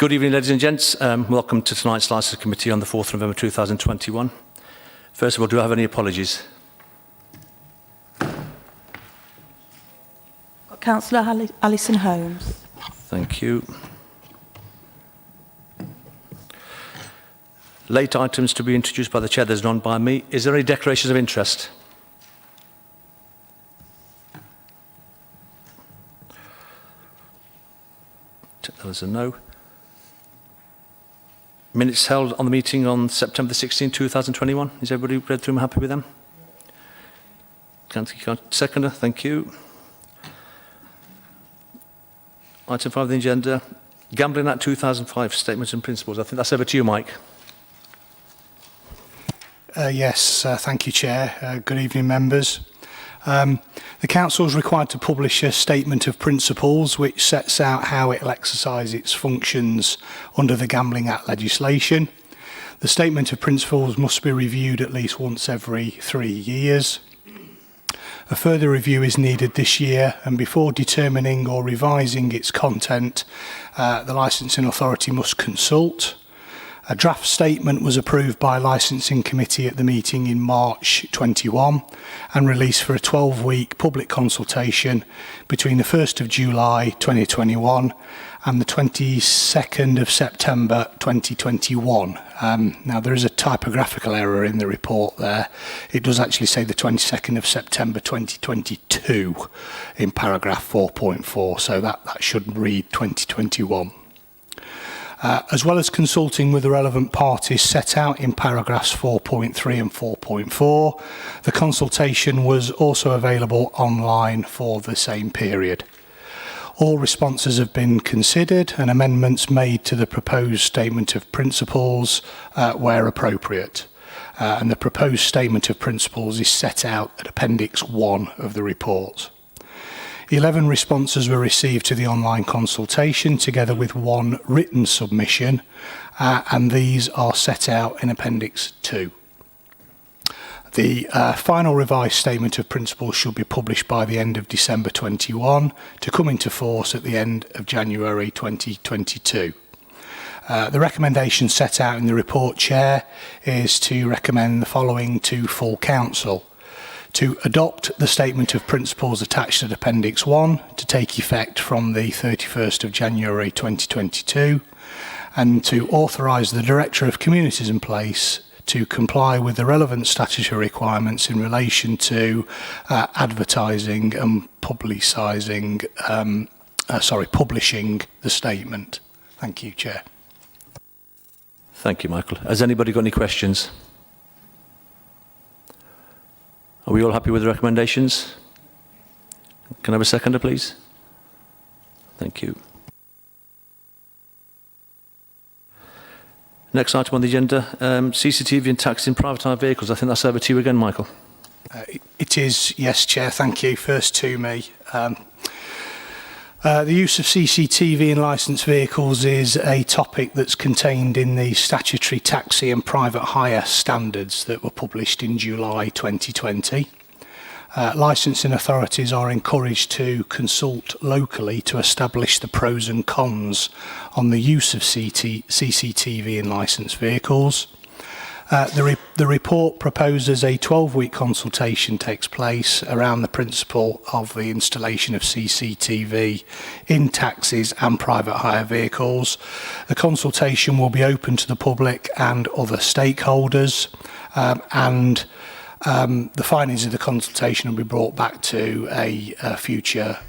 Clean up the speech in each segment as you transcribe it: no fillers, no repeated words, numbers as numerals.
Good evening, ladies and gents. Welcome to tonight's Licence Committee on the 4th of November 2021. First of all, do I have any apologies? Councillor Alison Holmes. Thank you. Late items to be introduced by the Chair. There's none by me. Is there any declarations of interest? Take that as a no. Minutes held on the meeting on September 16, 2021. Is everybody read through them, happy with them? Seconder, thank you. Item 5 of the agenda, Gambling Act 2005 Statements and Principles. I think that's over to you, Mike. Yes, thank you, Chair. Good evening, members. The Council is required to publish a statement of principles which sets out how it will exercise its functions under the Gambling Act legislation. The statement of principles must be reviewed at least once every 3 years. A further review is needed this year, and before determining or revising its content, the licensing authority must consult. A draft statement was approved by Licensing Committee at the meeting in March 21 and released for a 12-week public consultation between the 1st of July 2021 and the 22nd of September 2021. Now, there is a typographical error in the report there. It does actually say the 22nd of September 2022 in paragraph 4.4, so that should read 2021. As well as consulting with the relevant parties set out in paragraphs 4.3 and 4.4, the consultation was also available online for the same period. All responses have been considered and amendments made to the proposed statement of principles where appropriate. And the proposed statement of principles is set out at Appendix 1 of the report. 11 responses were received to the online consultation, together with 1 written submission, and these are set out in Appendix 2. The final revised statement of principles should be published by the end of December 21 to come into force at the end of January 2022. The recommendation set out in the report, Chair, is to recommend the following to full Council. To adopt the statement of principles attached at Appendix 1 to take effect from the 31st of January 2022, and to authorise the Director of Communities in Place to comply with the relevant statutory requirements in relation to advertising and publishing the statement. Thank you, Chair. Thank you, Michael. Has anybody got any questions? Are we all happy with the recommendations? Can I have a seconder, please? Thank you. Next item on the agenda, CCTV and taxi in private hire vehicles. I think that's over to you again, Michael. It is, yes, Chair, thank you. First to me. The use of CCTV in licensed vehicles is a topic that's contained in the statutory taxi and private hire standards that were published in July 2020. Licensing authorities are encouraged to consult locally to establish the pros and cons on the use of CCTV in licensed vehicles. The report proposes a 12-week consultation takes place around the principle of the installation of CCTV in taxis and private hire vehicles. The consultation will be open to the public and other stakeholders, and the findings of the consultation will be brought back to a future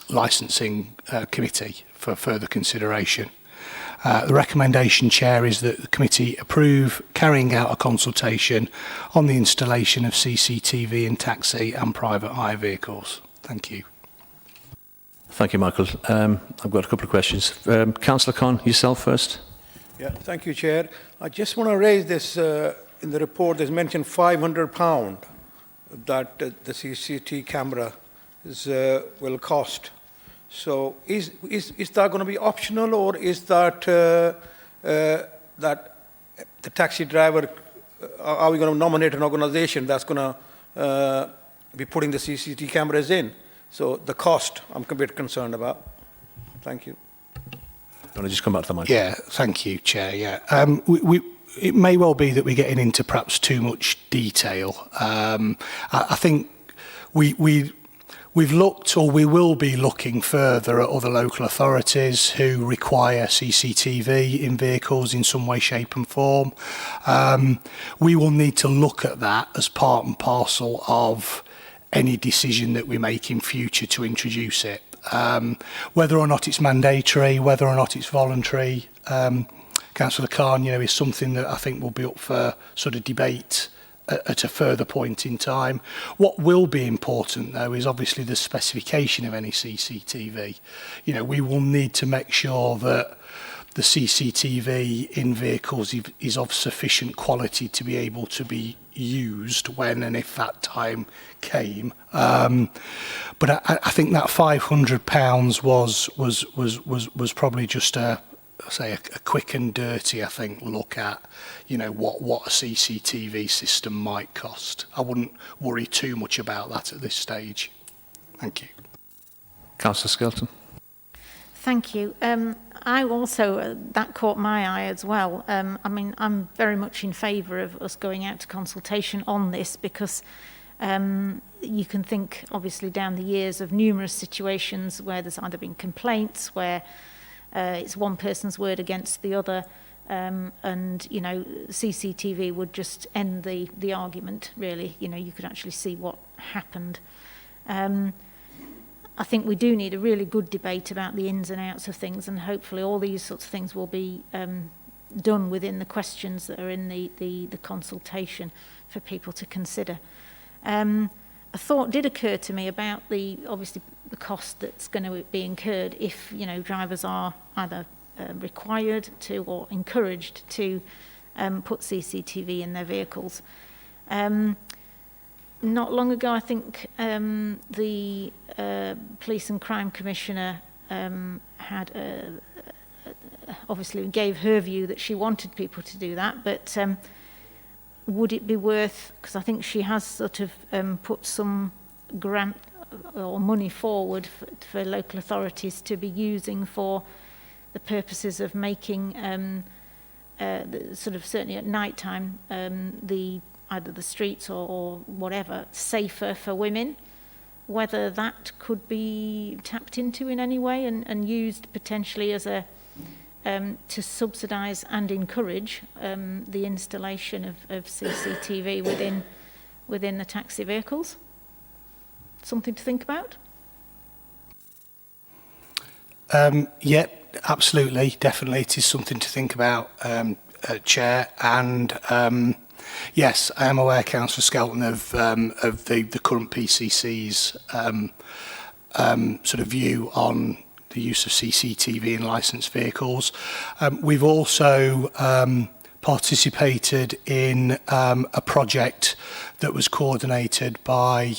licensing committee for further consideration. The recommendation, Chair, is that the committee approve carrying out a consultation on the installation of CCTV in taxi and private hire vehicles. Thank you. Thank you, Michael. I've got a couple of questions. Councillor Khan, yourself first. Yeah, thank you, Chair. I just want to raise this, in the report there's mentioned £500 that the CCTV camera will cost. So is that going to be optional, or is that that the taxi driver, are we going to nominate an organisation that's going to be putting the CCTV cameras in? So the cost I'm a bit concerned about. Thank you. Want to just come back to the mic? Yeah, thank you, Chair. Yeah, it may well be that we're getting into perhaps too much detail. I think we've looked, or we will be looking further at other local authorities who require CCTV in vehicles in some way, shape and form. We will need to look at that as part and parcel of any decision that we make in future to introduce it. Whether or not it's mandatory, whether or not it's voluntary, Councillor Khan, is something that I think will be up for sort of debate at a further point in time. What will be important, though, is obviously the specification of any CCTV. We will need to make sure that the CCTV in vehicles is of sufficient quality to be able to be used when and if that time came. But I think that £500 was probably just a quick and dirty, I think, look at what a CCTV system might cost. I wouldn't worry too much about that at this stage. Thank you. Councillor Skelton. Thank you. I also, that caught my eye as well. I mean, I'm very much in favour of us going out to consultation on this because you can think, obviously, down the years of numerous situations where there's either been complaints, where it's one person's word against the other, and, CCTV would just end the argument, really. You could actually see what happened. I think we do need a really good debate about the ins and outs of things, and hopefully all these sorts of things will be done within the questions that are in the consultation for people to consider. A thought did occur to me about obviously the cost that's going to be incurred if drivers are either required to or encouraged to put CCTV in their vehicles. Not long ago, I think the Police and Crime Commissioner had obviously gave her view that she wanted people to do that, but would it be worth, because I think she has sort of put some grant or money forward for local authorities to be using for the purposes of making sort of certainly at night time either the streets or whatever safer for women, whether that could be tapped into in any way and used potentially as a to subsidise and encourage the installation of CCTV within the taxi vehicles. Something to think about? Yeah, absolutely, definitely. It is something to think about, Chair. And yes, I am aware, Councillor Skelton, of the current PCC's sort of view on the use of CCTV in licensed vehicles. We've also participated in a project that was coordinated by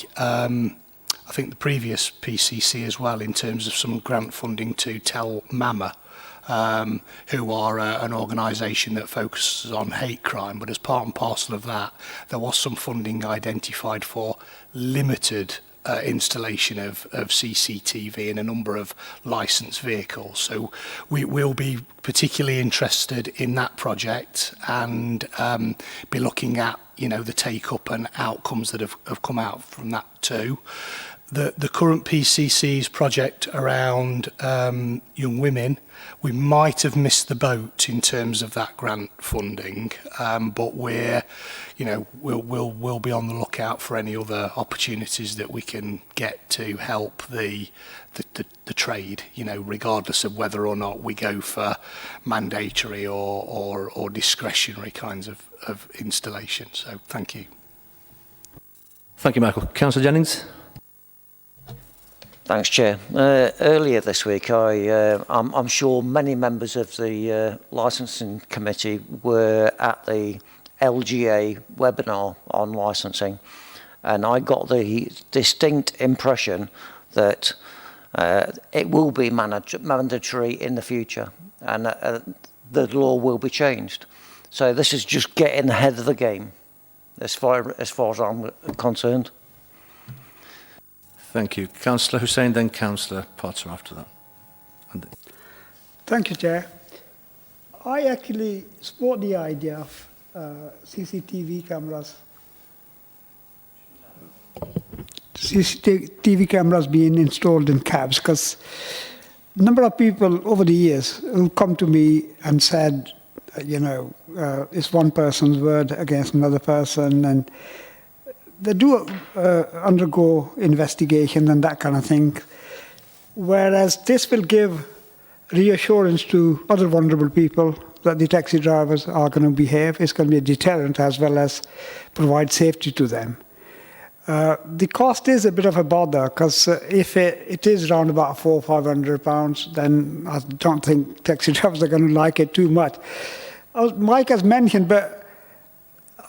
I think the previous PCC as well, in terms of some grant funding to Tell Mama, who are an organisation that focuses on hate crime. But as part and parcel of that, there was some funding identified for limited installation of CCTV in a number of licensed vehicles. So we will be particularly interested in that project and be looking at the take up and outcomes that have come out from that too. The current PCC's project around young women, we might have missed the boat in terms of that grant funding, but we'll be on the lookout for any other opportunities that we can get to help the trade, regardless of whether or not we go for mandatory or discretionary kinds of installation. So thank you. Thank you, Michael. Councillor Jennings. Thanks, Chair. Earlier this week, I'm sure many members of the licensing committee were at the LGA webinar on licensing, and I got the distinct impression that it will be mandatory in the future, and the law will be changed. So this is just getting ahead of the game, as far as I'm concerned. Thank you. Councillor Hussain, then Councillor Potter after that. Thank you, Chair. I actually support the idea of CCTV cameras. CCTV cameras being installed in cabs, because a number of people over the years who come to me and said, it's one person's word against another person, and they do undergo investigation and that kind of thing. Whereas this will give reassurance to other vulnerable people that the taxi drivers are going to behave. It's going to be a deterrent as well as provide safety to them. The cost is a bit of a bother, because if it is around about £400 or £500, then I don't think taxi drivers are going to like it too much. Mike has mentioned, but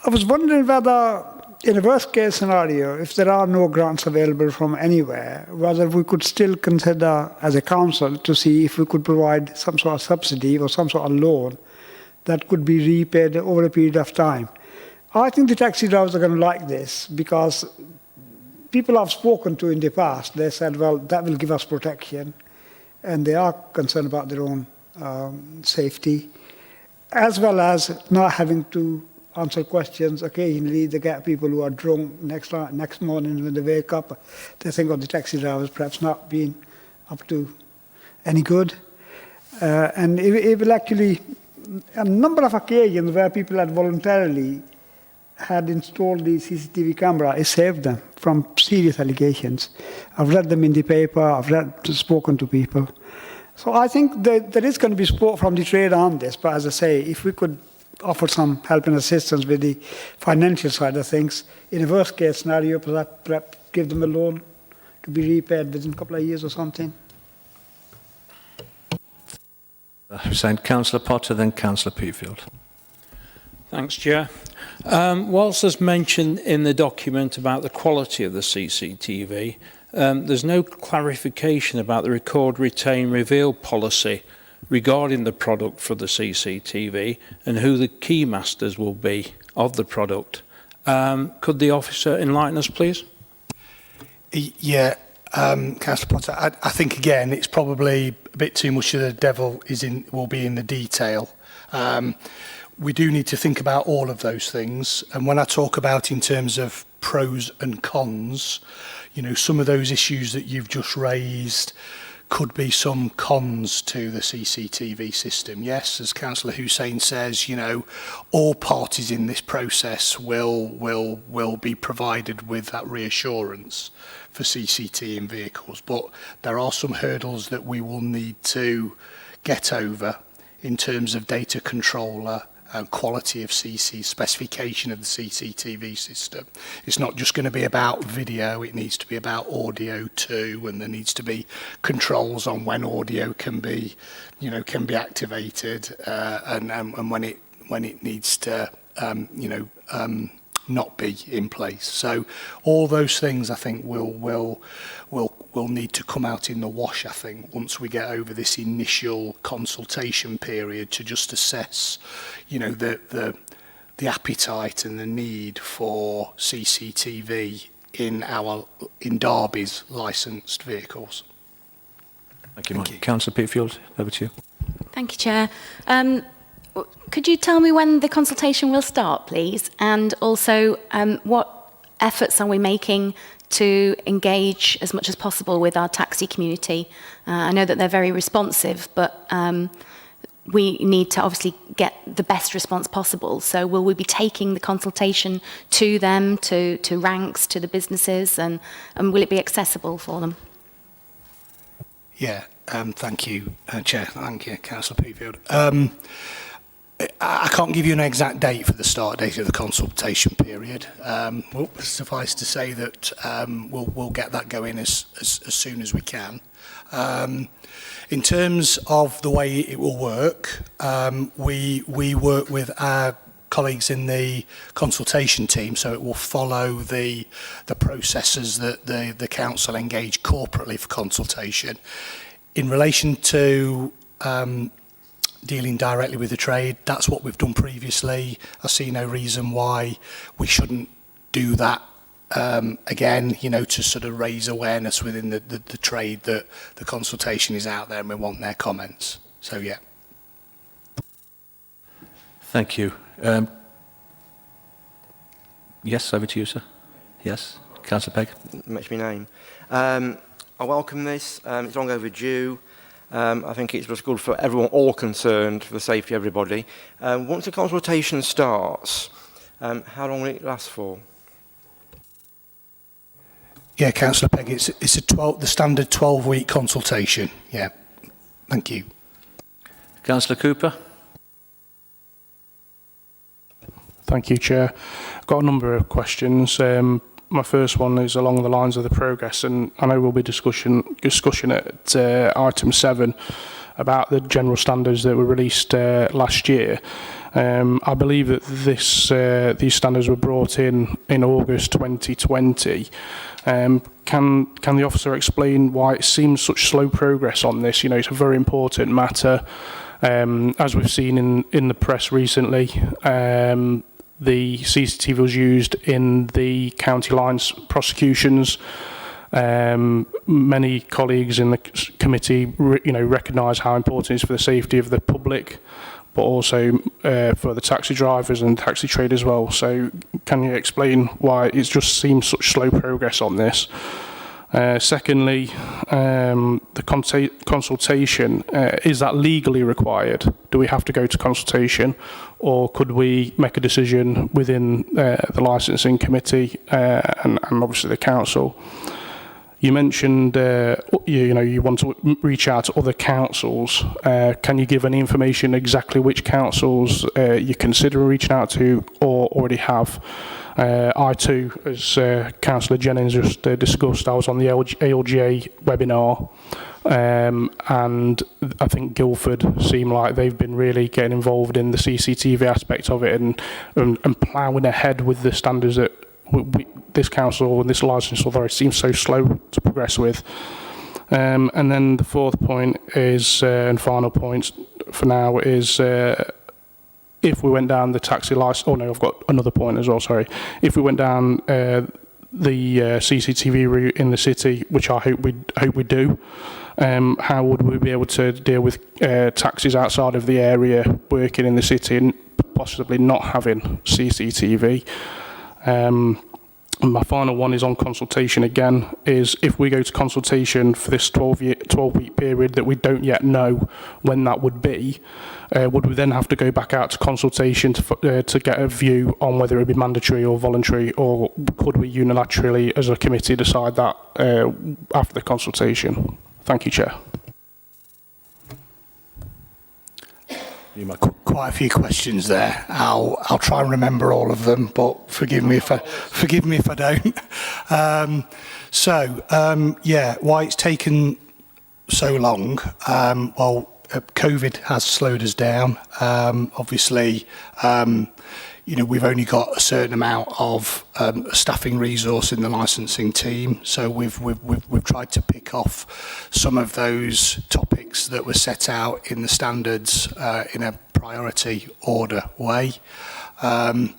I was wondering whether, in a worst case scenario, if there are no grants available from anywhere, whether we could still consider as a council to see if we could provide some sort of subsidy or some sort of loan that could be repaid over a period of time. I think the taxi drivers are going to like this, because people I've spoken to in the past, they said, well, that will give us protection, and they are concerned about their own safety, as well as not having to answer questions. Occasionally they get people who are drunk next morning when they wake up. They think of the taxi drivers perhaps not being up to any good. And it will actually, a number of occasions where people had voluntarily had installed the CCTV camera, it saved them from serious allegations. I've read them in the paper, spoken to people. So I think that there is going to be support from the trade on this, but as I say, if we could offer some help and assistance with the financial side of things, in a worst case scenario, perhaps give them a loan to be repaid within a couple of years or something. Hussain, Councillor Potter, then Councillor Peafield. Thanks, Chair. Whilst there's mention in the document about the quality of the CCTV, there's no clarification about the record, retain, reveal policy regarding the product for the CCTV and who the key masters will be of the product. Could the officer enlighten us, please? Yeah, Councillor Potter, I think, again, it's probably a bit too much of the devil will be in the detail. We do need to think about all of those things. And when I talk about in terms of pros and cons, some of those issues that you've just raised could be some cons to the CCTV system. Yes, as Councillor Hussain says, all parties in this process will be provided with that reassurance for CCT in vehicles. But there are some hurdles that we will need to get over in terms of data controller and quality of specification of the CCTV system. It's not just going to be about video, it needs to be about audio too, and there needs to be controls on when audio can be activated, and when it needs to not be in place. So all those things I think will need to come out in the wash, I think, once we get over this initial consultation period to just assess, the appetite and the need for CCTV in Derby's licensed vehicles. Thank you, Mike. Councillor Peafield, over to you. Thank you, Chair. Could you tell me when the consultation will start, please? And also, what efforts are we making to engage as much as possible with our taxi community? I know that they're very responsive, but we need to obviously get the best response possible. So will we be taking the consultation to them, to ranks, to the businesses, and will it be accessible for them? Yeah, thank you, Chair. Thank you, Councillor Peafield. I can't give you an exact date for the start date of the consultation period. Suffice to say that we'll get that going as soon as we can. In terms of the way it will work, we work with our colleagues in the consultation team, so it will follow the processes that the council engage corporately for consultation. In relation to dealing directly with the trade, that's what we've done previously. I see no reason why we shouldn't do that again, to sort of raise awareness within the trade that the consultation is out there and we want their comments. So, yeah. Thank you. Yes, over to you, sir. Yes, Councillor Pegg. Mention my name. I welcome this. It's long overdue. I think it's just good for everyone, all concerned, for the safety of everybody. Once the consultation starts, how long will it last for? Yeah, Councillor Pegg, it's the standard 12-week consultation. Yeah, thank you. Councillor Cooper. Thank you, Chair. I've got a number of questions. My first one is along the lines of the progress, and I know we'll be discussion at item 7 about the general standards that were released last year. I believe that these standards were brought in August 2020. Can the officer explain why it seems such slow progress on this? You know, it's a very important matter. As we've seen in the press recently, the CCTV was used in the county lines prosecutions. Many colleagues in the committee, recognise how important it is for the safety of the public, but also for the taxi drivers and taxi trade as well. So, can you explain why it just seems such slow progress on this? Secondly, the consultation, is that legally required? Do we have to go to consultation, or could we make a decision within the licensing committee and obviously the council? You mentioned, you want to reach out to other councils. Can you give any information exactly which councils you consider reaching out to or already have? I too, as Councillor Jennings just discussed, I was on the ALGA webinar, and I think Guildford seem like they've been really getting involved in the CCTV aspect of it and ploughing ahead with the standards that this council and this licensing authority seems so slow to progress with. And then the fourth point is, and final point for now, is if we went down the taxi license, I've got another point as well, sorry. If we went down the CCTV route in the city, which I hope we do, how would we be able to deal with taxis outside of the area working in the city and possibly not having CCTV? My final one is on consultation again, is if we go to consultation for this 12-week period that we don't yet know when that would be, would we then have to go back out to consultation to get a view on whether it would be mandatory or voluntary, or could we unilaterally as a committee decide that after the consultation? Thank you, Chair. Quite a few questions there. I'll try and remember all of them, but forgive me if I don't. Why it's taken so long? COVID has slowed us down. Obviously, we've only got a certain amount of staffing resource in the licensing team, so we've tried to pick off some of those topics that were set out in the standards in a priority order way. What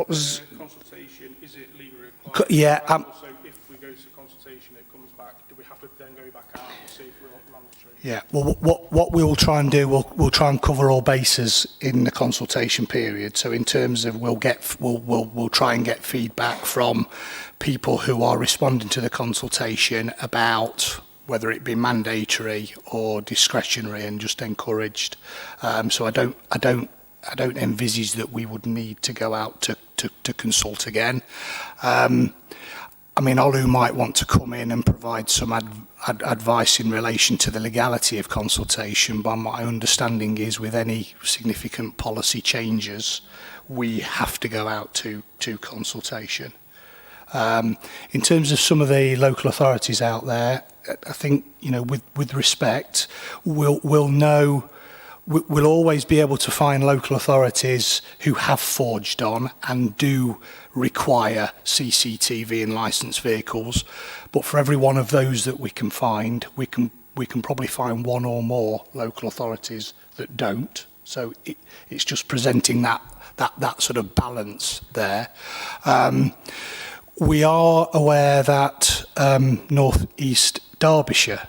was consultation? Is it legally required? Yeah. Also, if we go to consultation, it comes back. Do we have to then go back out and see if we're mandatory? Yeah. Well, what we'll try and do, we'll try and cover all bases in the consultation period. So in terms of we'll try and get feedback from people who are responding to the consultation about whether it be mandatory or discretionary and just encouraged. So I don't envisage that we would need to go out to consult again. Olu might want to come in and provide some advice in relation to the legality of consultation, but my understanding is with any significant policy changes, we have to go out to consultation. In terms of some of the local authorities out there, I think, with respect, we'll always be able to find local authorities who have forged on and do require CCTV in licensed vehicles. But for every one of those that we can find, we can probably find one or more local authorities that don't. So it's just presenting that sort of balance there. We are aware that North East Derbyshire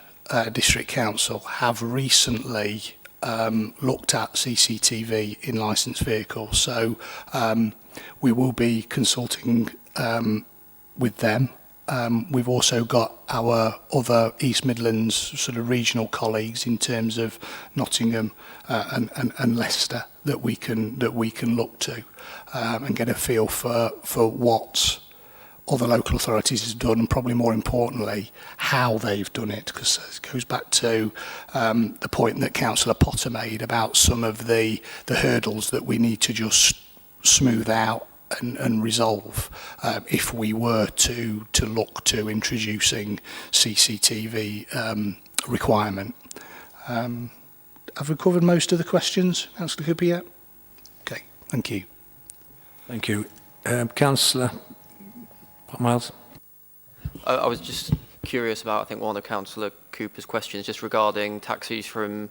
District Council have recently looked at CCTV in licensed vehicles, so we will be consulting with them. We've also got our other East Midlands sort of regional colleagues in terms of Nottingham and Leicester that we can look to and get a feel for what other local authorities have done, and probably more importantly how they've done it, because it goes back to the point that Councillor Potter made about some of the hurdles that we need to just smooth out and resolve if we were to look to introducing CCTV requirement. Have we covered most of the questions, Councillor Cooper, yet? Okay, thank you. Thank you. Councillor Miles? I was just curious about, I think, one of Councillor Cooper's questions just regarding taxis from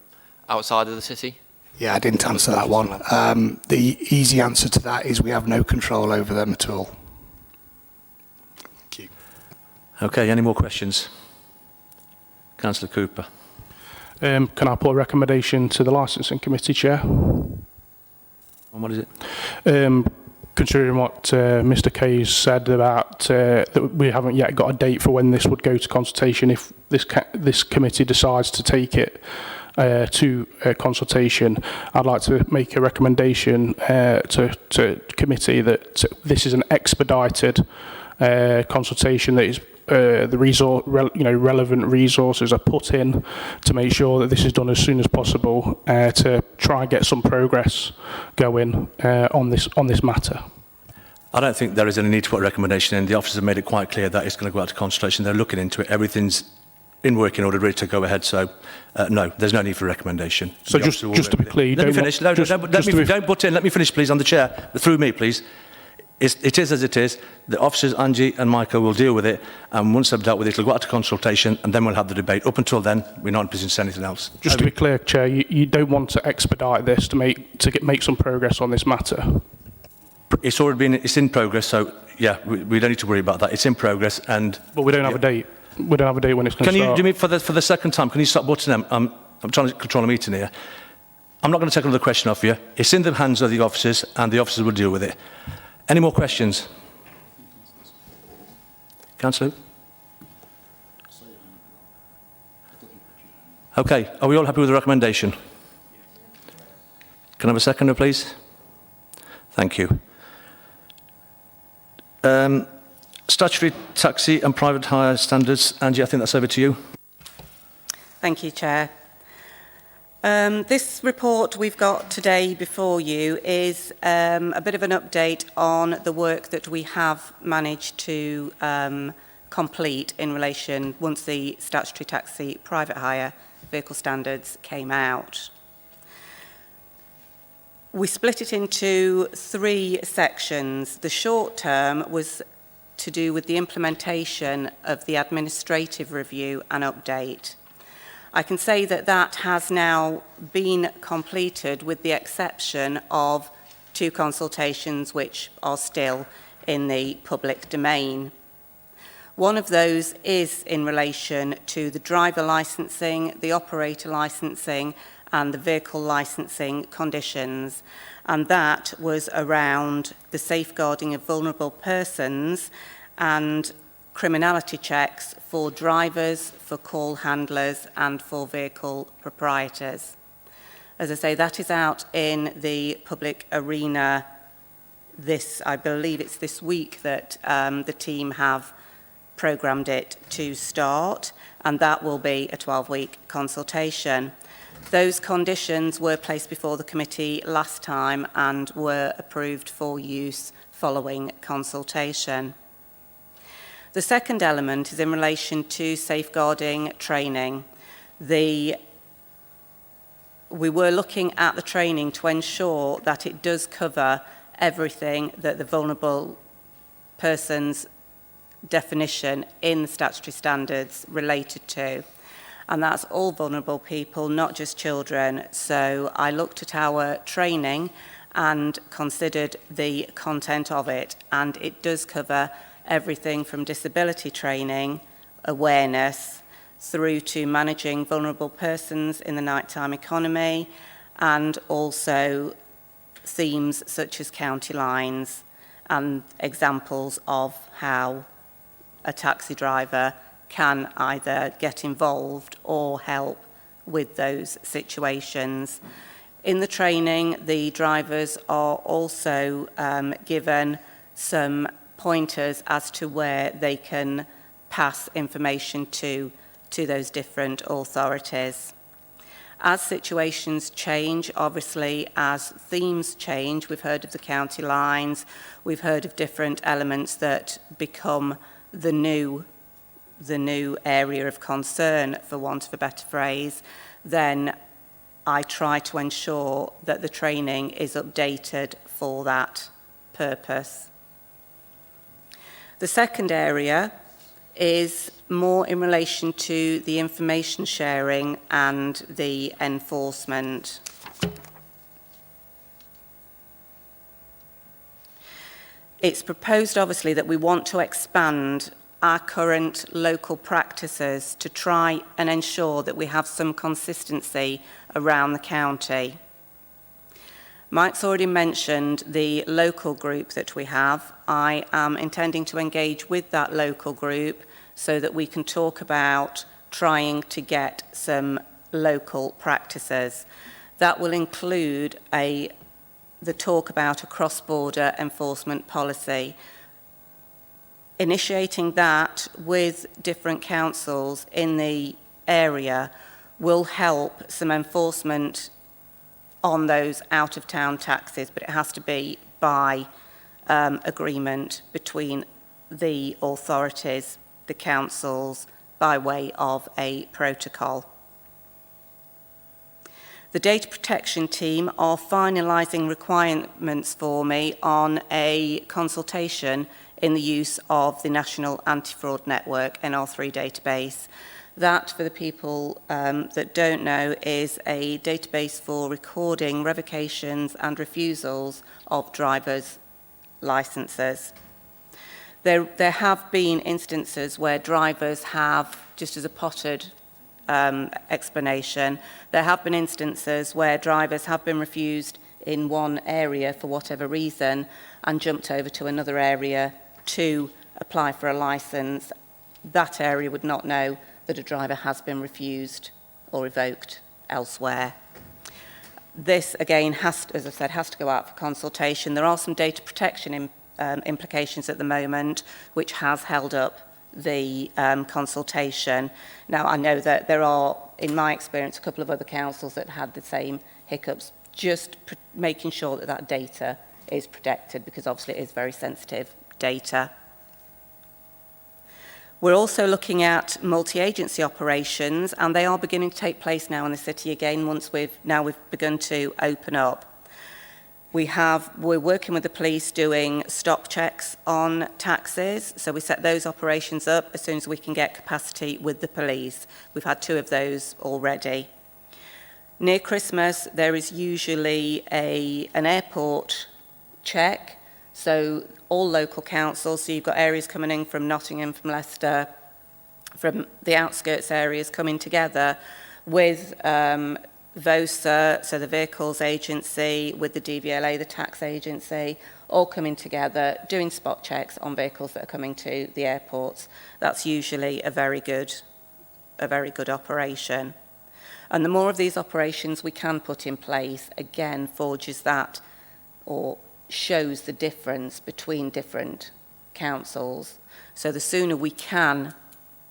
outside of the city. Yeah, I didn't answer that one. The easy answer to that is we have no control over them at all. Thank you. Okay, any more questions? Councillor Cooper. Can I put a recommendation to the Licensing Committee, Chair? And what is it? Considering what Mr. Kayes said about that we haven't yet got a date for when this would go to consultation, if this committee decides to take it to consultation, I'd like to make a recommendation to committee that this is an expedited consultation, that is relevant resources are put in to make sure that this is done as soon as possible to try and get some progress going on this matter. I don't think there is any need to put a recommendation in. The officers have made it quite clear that it's going to go out to consultation. They're looking into it. Everything's in working order, ready to go ahead. So, no, there's no need for a recommendation. So just to be clear, let me finish. Don't butt in. Let me finish, please, on the chair. Through me, please. It is as it is. The officers, Angie and Michael, will deal with it. And once they've dealt with it, it'll go out to consultation, and then we'll have the debate. Up until then, we're not in a position to say anything else. Just to be clear, Chair, you don't want to expedite this to make some progress on this matter. It's already been. It's in progress. So yeah, we don't need to worry about that. It's in progress, and but we don't have a date. We don't have a date when it's going to start. Can you do me for the second time? Can you stop butting them? I'm trying to control a meeting here. I'm not going to take another question off you. It's in the hands of the officers, and the officers will deal with it. Any more questions? Councillor? Okay, are we all happy with the recommendation? Can I have a seconder, please? Thank you. Statutory taxi and private hire standards. Angie, I think that's over to you. Thank you, Chair. This report we've got today before you is a bit of an update on the work that we have managed to complete in relation once the statutory taxi private hire vehicle standards came out. We split it into 3 sections. The short term was to do with the implementation of the administrative review and update. I can say that that has now been completed with the exception of 2 consultations which are still in the public domain. One of those is in relation to the driver licensing, the operator licensing and the vehicle licensing conditions, and that was around the safeguarding of vulnerable persons and criminality checks for drivers, for call handlers and for vehicle proprietors. As I say, that is out in the public arena I believe it's this week that the team have programmed it to start, and that will be a 12-week consultation. Those conditions were placed before the committee last time and were approved for use following consultation. The second element is in relation to safeguarding training. We were looking at the training to ensure that it does cover everything that the vulnerable persons definition in the statutory standards related to. And that's all vulnerable people, not just children. So I looked at our training and considered the content of it, and it does cover everything from disability training, awareness, through to managing vulnerable persons in the nighttime economy, and also themes such as county lines and examples of how a taxi driver can either get involved or help with those situations. In the training, the drivers are also given some pointers as to where they can pass information to those different authorities. As situations change, obviously, as themes change, we've heard of the county lines, we've heard of different elements that become the new area of concern, for want of a better phrase, then I try to ensure that the training is updated for that purpose. The second area is more in relation to the information sharing and the enforcement. It's proposed, obviously, that we want to expand our current local practices to try and ensure that we have some consistency around the county. Mike's already mentioned the local group that we have. I am intending to engage with that local group so that we can talk about trying to get some local practices. That will include the talk about a cross-border enforcement policy. Initiating that with different councils in the area will help some enforcement on those out-of-town taxes, but it has to be by agreement between the authorities, the councils, by way of a protocol. The data protection team are finalising requirements for me on a consultation in the use of the National Anti-Fraud Network NR3 database. That, for the people that don't know, is a database for recording revocations and refusals of drivers' licences. There have been instances where drivers have, just as a potted explanation, there have been instances where drivers have been refused in one area for whatever reason and jumped over to another area to apply for a licence. That area would not know that a driver has been refused or revoked elsewhere. This, again, as I said, has to go out for consultation. There are some data protection implications at the moment, which has held up the consultation. Now, I know that there are, in my experience, a couple of other councils that had the same hiccups, just making sure that that data is protected, because obviously it is very sensitive data. We're also looking at multi-agency operations, and they are beginning to take place now in the city again once we've begun to open up. We're working with the police doing stop checks on taxis, so we set those operations up as soon as we can get capacity with the police. We've had 2 of those already. Near Christmas, there is usually an airport check, so all local councils, so you've got areas coming in from Nottingham, from Leicester, from the outskirts areas coming together with VOSA, so the Vehicles Agency, with the DVLA, the tax agency, all coming together, doing spot checks on vehicles that are coming to the airports. That's usually a very good operation. And the more of these operations we can put in place, again, forges that or shows the difference between different councils. So the sooner we can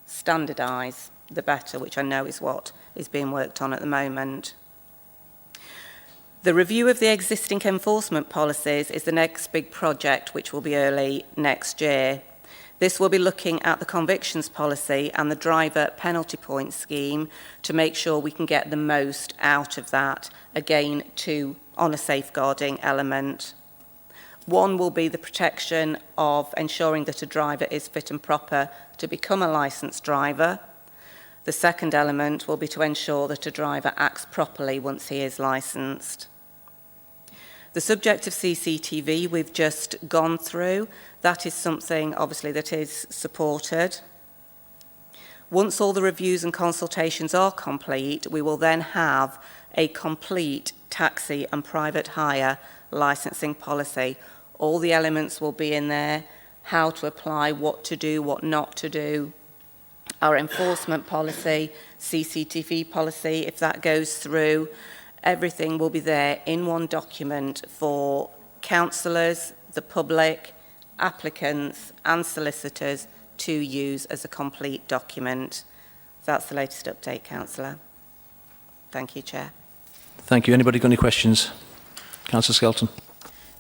standardise, the better, which I know is what is being worked on at the moment. The review of the existing enforcement policies is the next big project, which will be early next year. This will be looking at the convictions policy and the driver penalty point scheme to make sure we can get the most out of that, again, on a safeguarding element. One will be the protection of ensuring that a driver is fit and proper to become a licensed driver. The second element will be to ensure that a driver acts properly once he is licensed. The subject of CCTV we've just gone through. That is something, obviously, that is supported. Once all the reviews and consultations are complete, we will then have a complete taxi and private hire licensing policy. All the elements will be in there, how to apply, what to do, what not to do, our enforcement policy, CCTV policy, if that goes through. Everything will be there in one document for councillors, the public, applicants and solicitors to use as a complete document. That's the latest update, Councillor. Thank you, Chair. Thank you. Anybody got any questions? Councillor Skelton.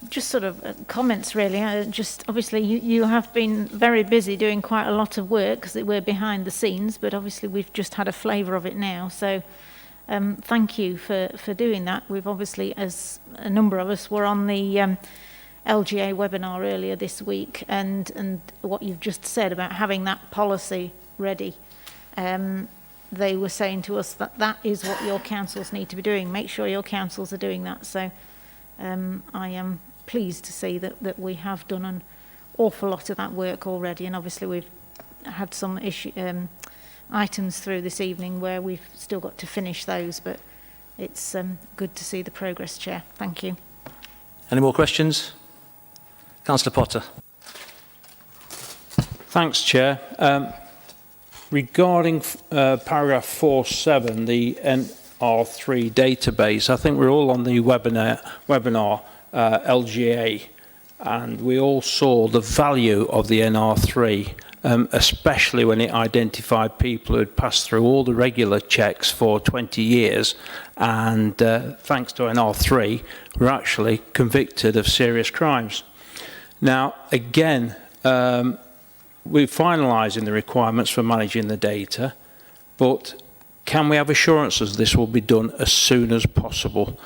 Just sort of comments, really. Just obviously, you have been very busy doing quite a lot of work because we're behind the scenes, but obviously we've just had a flavour of it now. So thank you for doing that. We've obviously, as a number of us, were on the LGA webinar earlier this week, and what you've just said about having that policy ready. They were saying to us that that is what your councils need to be doing. Make sure your councils are doing that. So I am pleased to see that we have done an awful lot of that work already, and obviously we've had some items through this evening where we've still got to finish those, but it's good to see the progress, Chair. Thank you. Any more questions? Councillor Potter. Thanks, Chair. Regarding paragraph 4.7, the NR3 database, I think we're all on the webinar LGA, and we all saw the value of the NR3, especially when it identified people who had passed through all the regular checks for 20 years, and thanks to NR3, were actually convicted of serious crimes. Now, again, we're finalising the requirements for managing the data, but can we have assurances this will be done as soon as possible?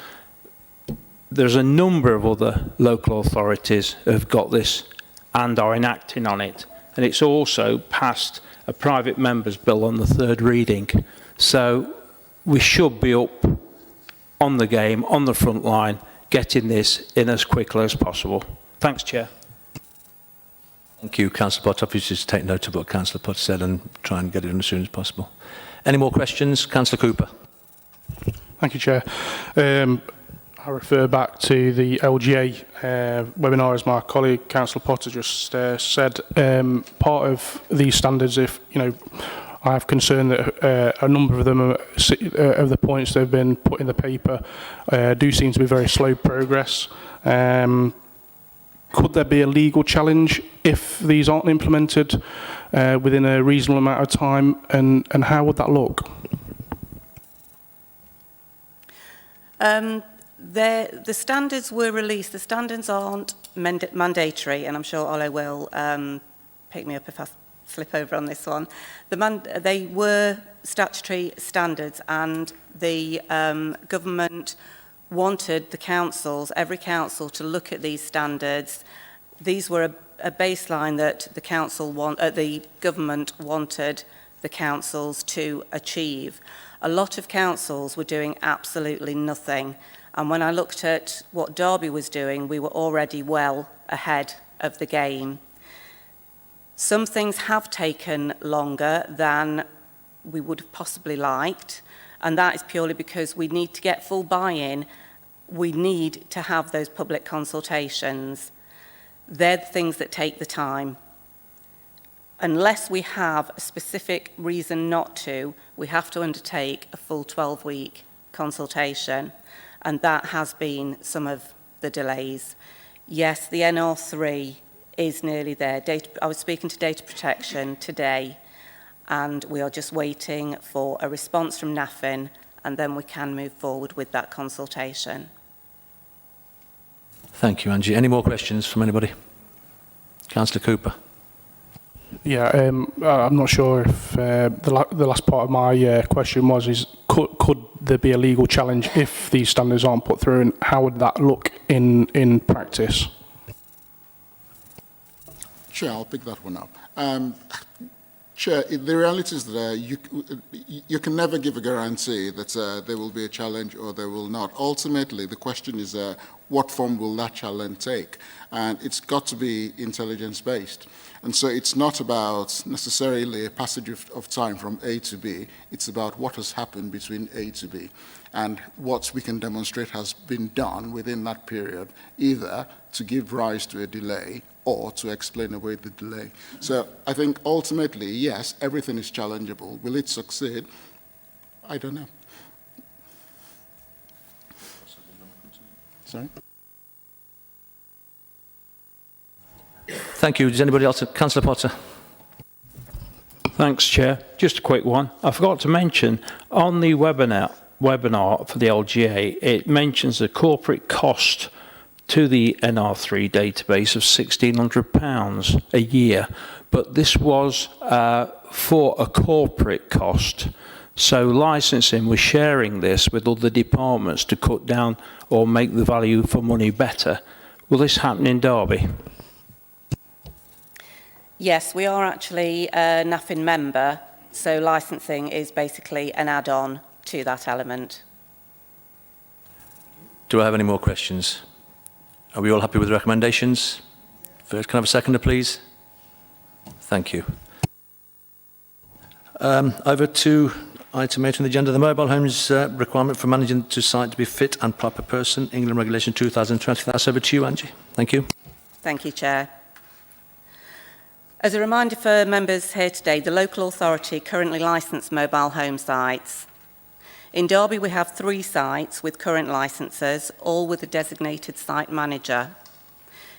There's a number of other local authorities who have got this and are enacting on it, and it's also passed a private member's bill on the third reading. So we should be up on the game, on the front line, getting this in as quickly as possible. Thanks, Chair. Thank you, Councillor Potter. Please just take note of what Councillor Potter said and try and get it in as soon as possible. Any more questions? Councillor Cooper. Thank you, Chair. I refer back to the LGA webinar, as my colleague Councillor Potter just said. Part of these standards, if I have concern that a number of them of the points that have been put in the paper do seem to be very slow progress. Could there be a legal challenge if these aren't implemented within a reasonable amount of time, and how would that look? The standards were released. The standards aren't mandatory, and I'm sure Ole will pick me up if I slip over on this one. They were statutory standards, and the government wanted the councils, every council, to look at these standards. These were a baseline that the government wanted the councils to achieve. A lot of councils were doing absolutely nothing. And when I looked at what Derby was doing, we were already well ahead of the game. Some things have taken longer than we would have possibly liked, and that is purely because we need to get full buy-in. We need to have those public consultations. They're the things that take the time. Unless we have a specific reason not to, we have to undertake a full 12-week consultation, and that has been some of the delays. Yes, the NR3 is nearly there. I was speaking to Data Protection today, and we are just waiting for a response from NAFIN, and then we can move forward with that consultation. Thank you, Angie. Any more questions from anybody? Councillor Cooper. Yeah, I'm not sure if the last part of my question was could there be a legal challenge if these standards aren't put through, and how would that look in practice? Sure, I'll pick that one up. Chair, the reality is that you can never give a guarantee that there will be a challenge or there will not. Ultimately, the question is what form will that challenge take? And it's got to be intelligence-based. And so it's not about necessarily a passage of time from A to B. It's about what has happened between A to B and what we can demonstrate has been done within that period, either to give rise to a delay or to explain away the delay. So I think ultimately, yes, everything is challengeable. Will it succeed? I don't know. Sorry? Thank you. Does anybody else? Councillor Potter. Thanks, Chair. Just a quick one. I forgot to mention, on the webinar for the LGA, it mentions a corporate cost to the NR3 database of £1,600 a year, but this was for a corporate cost. So licensing was sharing this with other departments to cut down or make the value for money better. Will this happen in Derby? Yes, we are actually a NAFIN member, so licensing is basically an add-on to that element. Do I have any more questions? Are we all happy with the recommendations? First, can I have a seconder, please? Thank you. Over to item 8 on the agenda, the mobile homes requirement for managing to site to be fit and proper person, England Regulation 2020. That's over to you, Angie. Thank you. Thank you, Chair. As a reminder for members here today, the local authority currently licensed mobile home sites. In Derby, we have 3 sites with current licences, all with a designated site manager.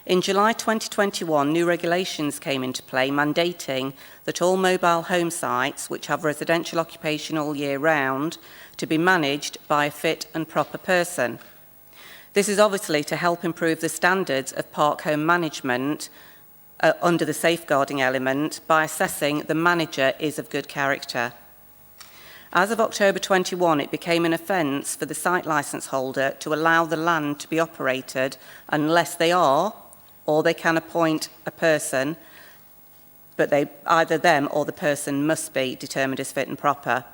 In July 2021, new regulations came into play mandating that all mobile home sites, which have residential occupation all year round, to be managed by a fit and proper person. This is obviously to help improve the standards of park home management under the safeguarding element by assessing the manager is of good character. As of October 21, it became an offence for the site licence holder to allow the land to be operated unless they are, or they can appoint a person, but either them or the person must be determined as fit and proper.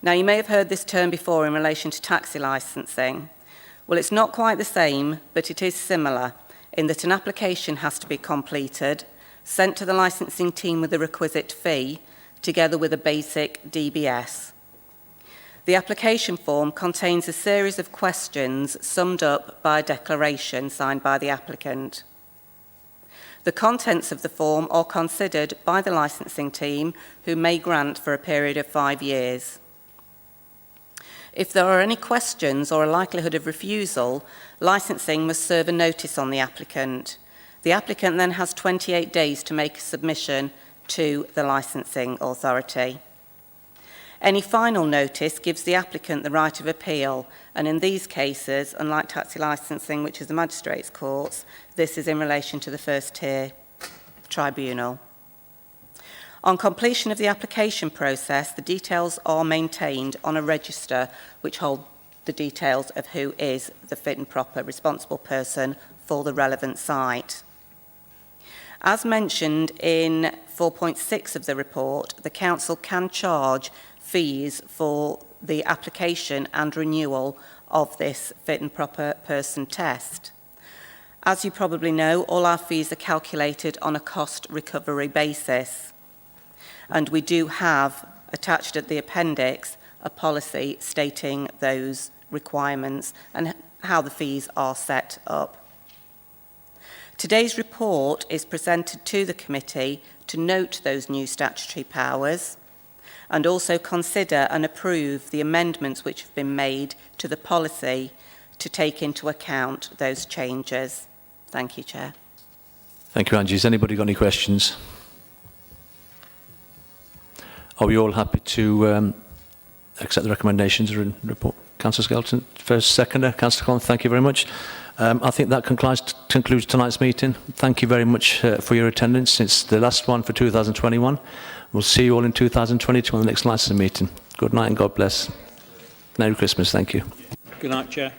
Now, you may have heard this term before in relation to taxi licensing. Well, it's not quite the same, but it is similar in that an application has to be completed, sent to the licensing team with the requisite fee, together with a basic DBS. The application form contains a series of questions summed up by a declaration signed by the applicant. The contents of the form are considered by the licensing team, who may grant for a period of 5 years. If there are any questions or a likelihood of refusal, licensing must serve a notice on the applicant. The applicant then has 28 days to make a submission to the licensing authority. Any final notice gives the applicant the right of appeal, and in these cases, unlike taxi licensing, which is the magistrates' courts, this is in relation to the first tier tribunal. On completion of the application process, the details are maintained on a register which holds the details of who is the fit and proper responsible person for the relevant site. As mentioned in 4.6 of the report, the Council can charge fees for the application and renewal of this fit and proper person test. As you probably know, all our fees are calculated on a cost recovery basis. And we do have, attached at the appendix, a policy stating those requirements and how the fees are set up. Today's report is presented to the committee to note those new statutory powers and also consider and approve the amendments which have been made to the policy to take into account those changes. Thank you, Chair. Thank you, Angie. Has anybody got any questions? Are we all happy to accept the recommendations in the report? Councillor Skelton, first, seconder. Councillor Collins, thank you very much. I think that concludes tonight's meeting. Thank you very much for your attendance. It's the last one for 2021. We'll see you all in 2022 on the next licensing meeting. Good night and God bless. Merry Christmas. Thank you. Good night, Chair.